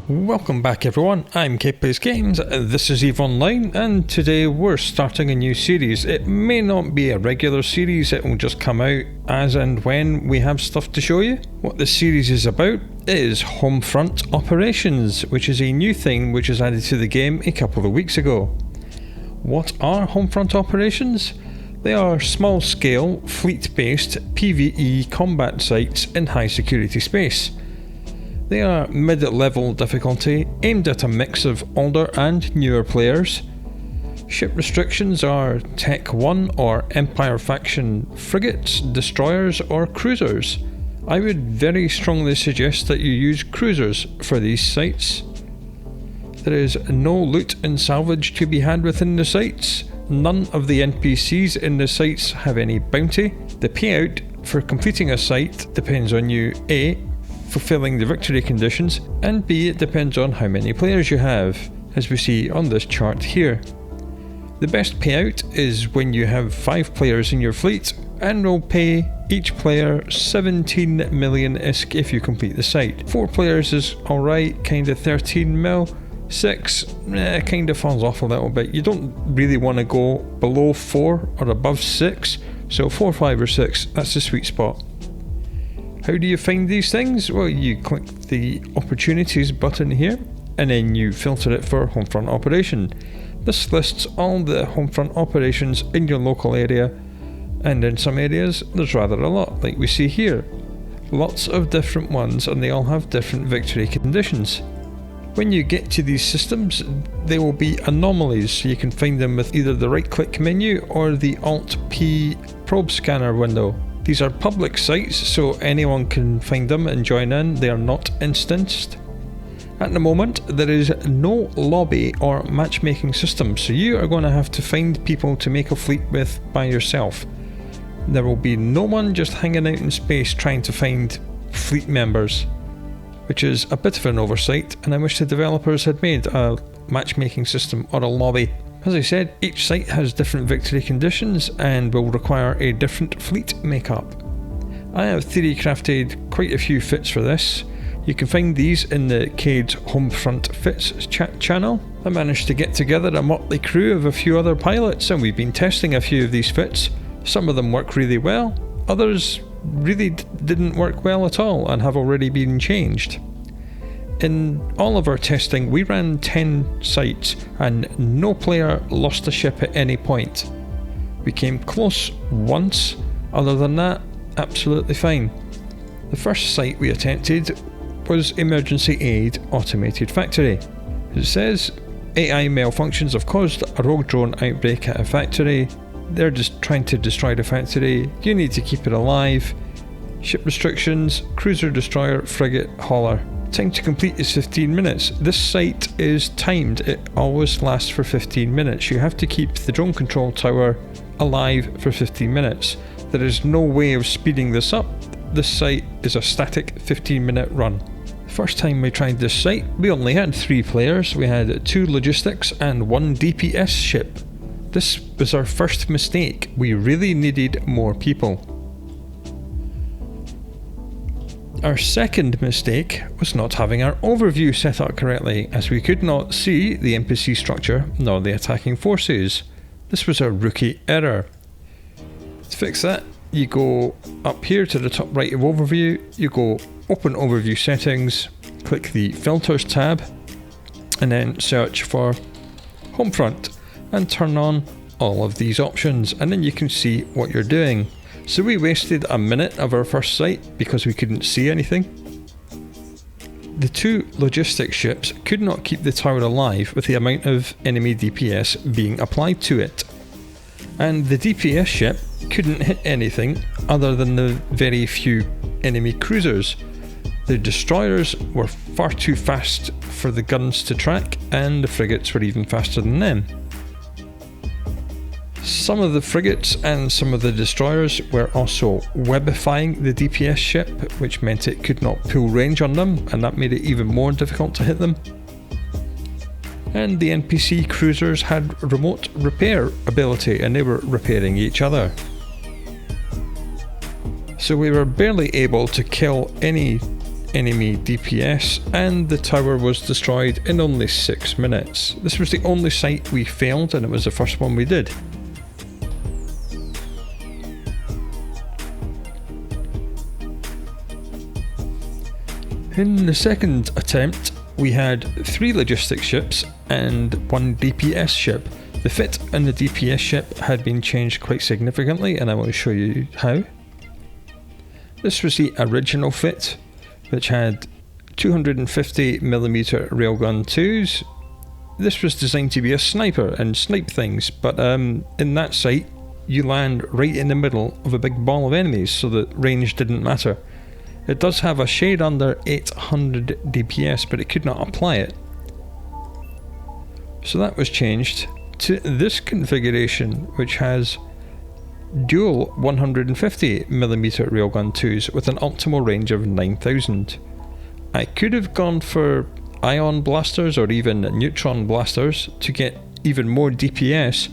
Welcome back everyone, I'm Kate Plays Games, this is EVE Online, and today we're starting a new series. It may not be a regular series, it will just come out as and when we have stuff to show you. What this series is about is Homefront Operations, which is a new thing which was added to the game a couple of weeks ago. What are Homefront Operations? They are small-scale, fleet-based PvE combat sites in high security space. They are mid-level difficulty, aimed at a mix of older and newer players. Ship restrictions are Tech 1 or Empire faction frigates, destroyers or cruisers. I would very strongly suggest that you use cruisers for these sites. There is no loot and salvage to be had within the sites. None of the NPCs in the sites have any bounty. The payout for completing a site depends on you A, fulfilling the victory conditions, and B, it depends on how many players you have, as we see on this chart here. The best payout is when you have 5 players in your fleet, and will pay each player 17 million ISK if you complete the site. 4 players is alright, kinda 13 mil. 6 kinda falls off a little bit. You don't really want to go below 4 or above 6, so 4, 5 or 6, that's the sweet spot. How do you find these things? Well, you click the opportunities button here and then you filter it for Homefront Operation. This lists all the Homefront operations in your local area, and in some areas there's rather a lot, like we see here. Lots of different ones, and they all have different victory conditions. When you get to these systems, there will be anomalies, so you can find them with either the right click menu or the Alt-P probe scanner window. These are public sites, so anyone can find them and join in. They are not instanced. At the moment, there is no lobby or matchmaking system, so you are going to have to find people to make a fleet with by yourself. There will be no one just hanging out in space trying to find fleet members, which is a bit of an oversight, and I wish the developers had made a matchmaking system or a lobby. As I said, each site has different victory conditions and will require a different fleet makeup. I have theory crafted quite a few fits for this. You can find these in the Cade's Homefront Fits chat channel. I managed to get together a motley crew of a few other pilots, and we've been testing a few of these fits. Some of them work really well, others really didn't work well at all and have already been changed. In all of our testing, we ran 10 sites and no player lost a ship at any point. We came close once, other than that, absolutely fine. The first site we attempted was Emergency Aid Automated Factory. It says, AI malfunctions have caused a rogue drone outbreak at a factory. They're just trying to destroy the factory. You need to keep it alive. Ship restrictions, cruiser, destroyer, frigate, hauler. Time to complete is 15 minutes. This site is timed, it always lasts for 15 minutes. You have to keep the drone control tower alive for 15 minutes. There is no way of speeding this up. This site is a static 15-minute run. The first time we tried this site, we only had 3 players. We had 2 logistics and 1 DPS ship. This was our first mistake. We really needed more people. Our second mistake was not having our overview set up correctly, as we could not see the NPC structure nor the attacking forces. This was a rookie error. To fix that, you go up here to the top right of overview, you go open overview settings, click the filters tab, and then search for Homefront and turn on all of these options, and then you can see what you're doing. So we wasted a minute of our first site because we couldn't see anything. The 2 logistics ships could not keep the tower alive with the amount of enemy DPS being applied to it. And the DPS ship couldn't hit anything other than the very few enemy cruisers. The destroyers were far too fast for the guns to track, and the frigates were even faster than them. Some of the frigates and some of the destroyers were also webifying the DPS ship, which meant it could not pull range on them, and that made it even more difficult to hit them. And the NPC cruisers had remote repair ability, and they were repairing each other. So we were barely able to kill any enemy DPS, and the tower was destroyed in only 6 minutes. This was the only site we failed, and it was the first one we did. In the second attempt, we had 3 logistics ships and 1 DPS ship. The fit in the DPS ship had been changed quite significantly, and I will show you how. This was the original fit, which had 250mm railgun 2s. This was designed to be a sniper and snipe things, but in that site you land right in the middle of a big ball of enemies, so that range didn't matter. It does have a shade under 800 DPS, but it could not apply it. So that was changed to this configuration, which has dual 150mm railgun 2s with an optimal range of 9000. I could have gone for ion blasters or even neutron blasters to get even more DPS,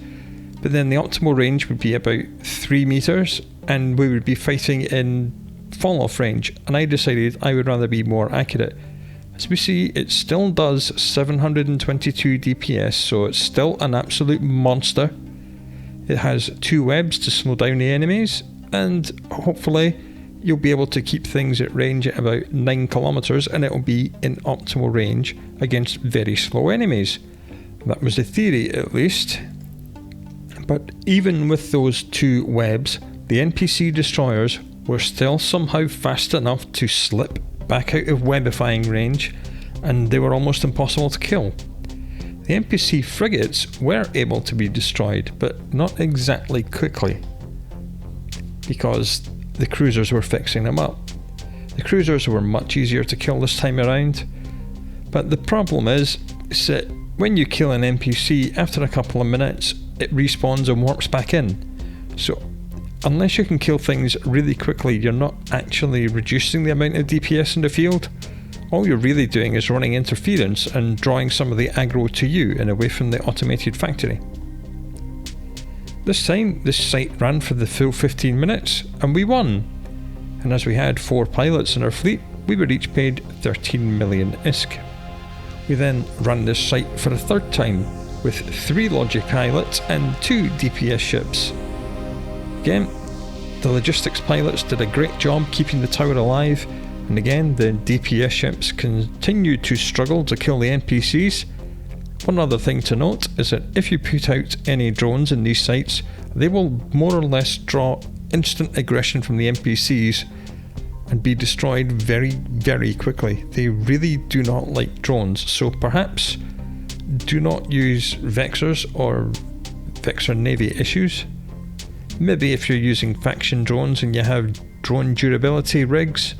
but then the optimal range would be about 3 meters and we would be fighting in fall off range, and I decided I would rather be more accurate. As we see, it still does 722 DPS, so it's still an absolute monster. It has 2 webs to slow down the enemies, and hopefully you'll be able to keep things at range at about 9 kilometers, and it'll be in optimal range against very slow enemies. That was the theory, at least. But even with those 2 webs, the NPC destroyers were still somehow fast enough to slip back out of webifying range, and they were almost impossible to kill. The NPC frigates were able to be destroyed, but not exactly quickly, because the cruisers were fixing them up. The cruisers were much easier to kill this time around, but the problem is that when you kill an NPC, after a couple of minutes it respawns and warps back in. So unless you can kill things really quickly, you're not actually reducing the amount of DPS in the field. All you're really doing is running interference and drawing some of the aggro to you and away from the automated factory. This time, this site ran for the full 15 minutes and we won. And as we had 4 pilots in our fleet, we were each paid 13 million ISK. We then ran this site for a third time with 3 logic pilots and 2 DPS ships. Again, the logistics pilots did a great job keeping the tower alive, and again the DPS ships continued to struggle to kill the NPCs. One other thing to note is that if you put out any drones in these sites, they will more or less draw instant aggression from the NPCs and be destroyed very, very quickly. They really do not like drones, so perhaps do not use Vexors or Vexor Navy issues. Maybe if you're using faction drones and you have drone durability rigs.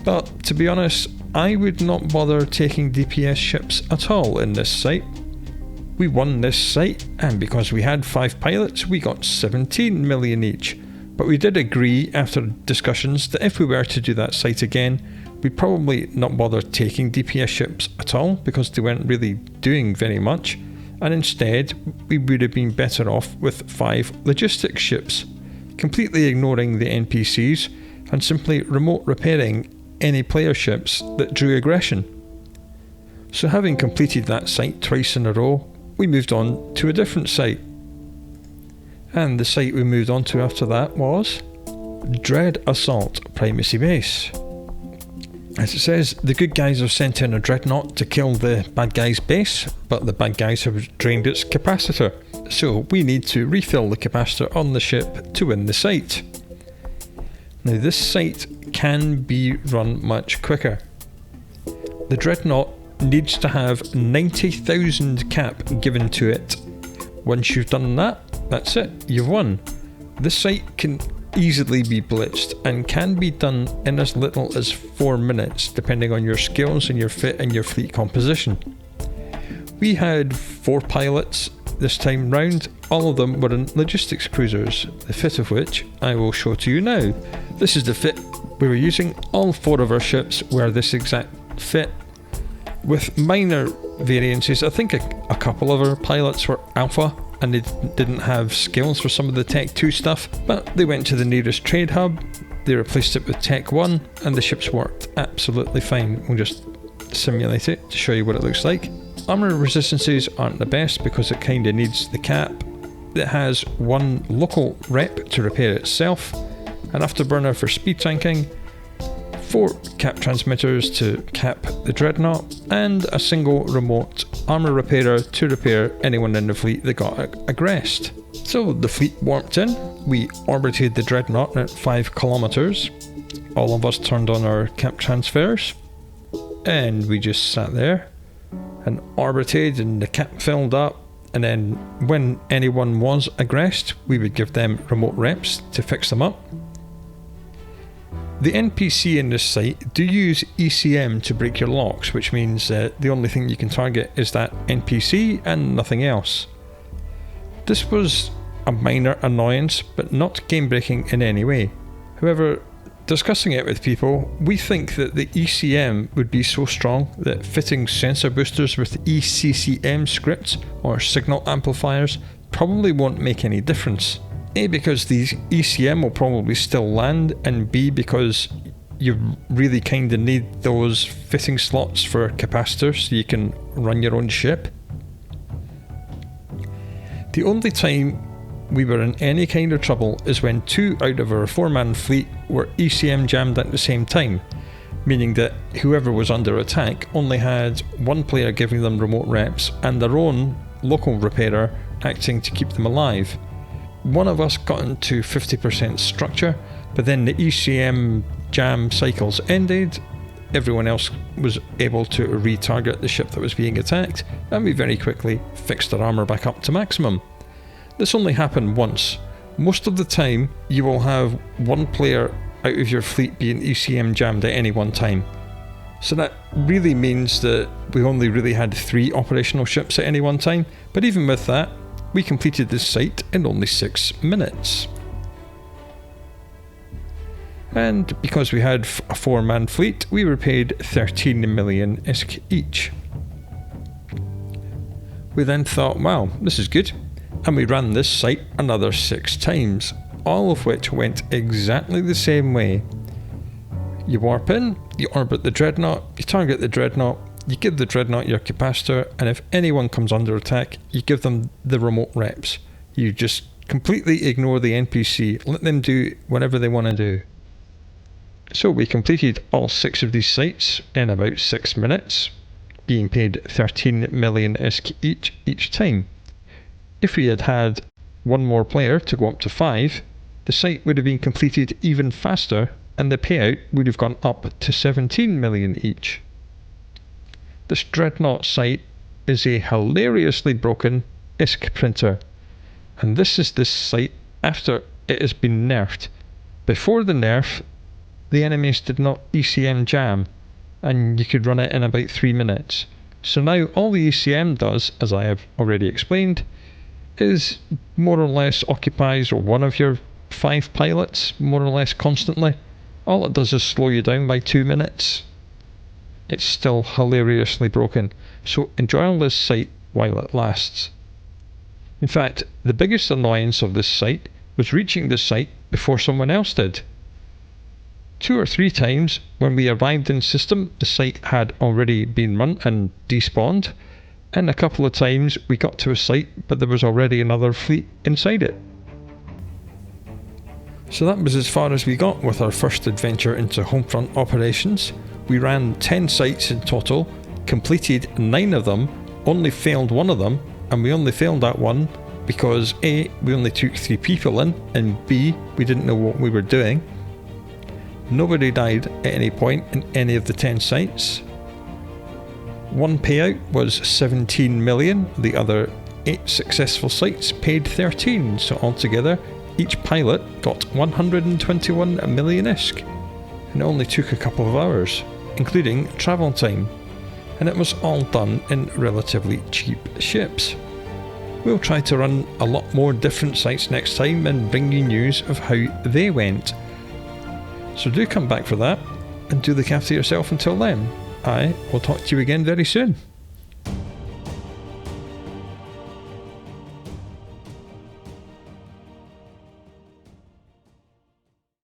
But to be honest, I would not bother taking DPS ships at all in this site. We won this site, and because we had 5 pilots, we got 17 million each. But we did agree after discussions that if we were to do that site again, we'd probably not bother taking DPS ships at all because they weren't really doing very much. And instead, we would have been better off with 5 logistics ships, completely ignoring the NPCs and simply remote repairing any player ships that drew aggression. So having completed that site twice in a row, we moved on to a different site. And the site we moved on to after that was Dread Assault Primacy Base. As it says, the good guys have sent in a dreadnought to kill the bad guy's base, but the bad guys have drained its capacitor, so we need to refill the capacitor on the ship to win the site. Now this site can be run much quicker. The dreadnought needs to have 90,000 cap given to it. Once you've done that, that's it, you've won. This site can easily be blitzed and can be done in as little as 4 minutes depending on your skills and your fit and your fleet composition. We had 4 pilots this time round, all of them were in logistics cruisers, the fit of which I will show to you now. This is the fit we were using, all 4 of our ships were this exact fit with minor variances. I think a couple of our pilots were alpha and they didn't have skills for some of the Tech 2 stuff, but they went to the nearest trade hub, They replaced it with Tech 1 and the ships worked absolutely fine. We'll just simulate it to show you what it looks like. Armour resistances aren't the best because it kinda needs the cap. It has 1 local rep to repair itself, an afterburner for speed tanking, 4 cap transmitters to cap the dreadnought, and a single remote armour repairer to repair anyone in the fleet that got aggressed. So the fleet warped in, we orbited the dreadnought at 5 kilometers, all of us turned on our cap transfers, and we just sat there and orbited and the cap filled up, and then when anyone was aggressed, we would give them remote reps to fix them up. The NPC in this site do use ECM to break your locks, which means that the only thing you can target is that NPC and nothing else. This was a minor annoyance, but not game breaking in any way. However, discussing it with people, we think that the ECM would be so strong that fitting sensor boosters with ECCM scripts or signal amplifiers probably won't make any difference. A, because these ECM will probably still land, and B, because you really kinda need those fitting slots for capacitors so you can run your own ship. The only time we were in any kind of trouble is when 2 out of our 4-man fleet were ECM jammed at the same time, meaning that whoever was under attack only had 1 player giving them remote reps and their own local repairer acting to keep them alive. One of us got into 50% structure, but then the ECM jam cycles ended, everyone else was able to retarget the ship that was being attacked, and we very quickly fixed our armour back up to maximum. This only happened once. Most of the time, you will have 1 player out of your fleet being ECM jammed at any one time. So that really means that we only really had 3 operational ships at any one time, but even with that, we completed this site in only 6 minutes. And because we had a 4-man fleet, we were paid 13 million ISK each. We then thought, wow, this is good, and we ran this site another 6 times, all of which went exactly the same way. You warp in, you orbit the dreadnought, you target the dreadnought, you give the dreadnought your capacitor, and if anyone comes under attack, you give them the remote reps. You just completely ignore the NPC, let them do whatever they want to do. So we completed all 6 of these sites in about 6 minutes, being paid 13 million ISK each time. If we had had 1 more player to go up to 5, the site would have been completed even faster and the payout would have gone up to 17 million each. This dreadnought site is a hilariously broken ISK printer, and this is this site after it has been nerfed. Before the nerf, the enemies did not ECM jam, and you could run it in about 3 minutes. So now all the ECM does, as I have already explained, is more or less occupies one of your 5 pilots more or less constantly. All it does is slow you down by 2 minutes. It's still hilariously broken, so enjoy on this site while it lasts. In fact, the biggest annoyance of this site was reaching the site before someone else did. 2 or 3 times when we arrived in system, the site had already been run and despawned, and a couple of times we got to a site but there was already another fleet inside it. So that was as far as we got with our first adventure into Homefront Operations. We ran 10 sites in total, completed 9 of them, only failed 1 of them, and we only failed that one because A, we only took 3 people in, and B, we didn't know what we were doing. Nobody died at any point in any of the 10 sites. 1 payout was 17 million, the other 8 successful sites paid 13, so altogether each pilot got 121 million ISK, and it only took a couple of hours, including travel time, and it was all done in relatively cheap ships. We'll try to run a lot more different sites next time and bring you news of how they went. So do come back for that, and do look after yourself until then. I will talk to you again very soon.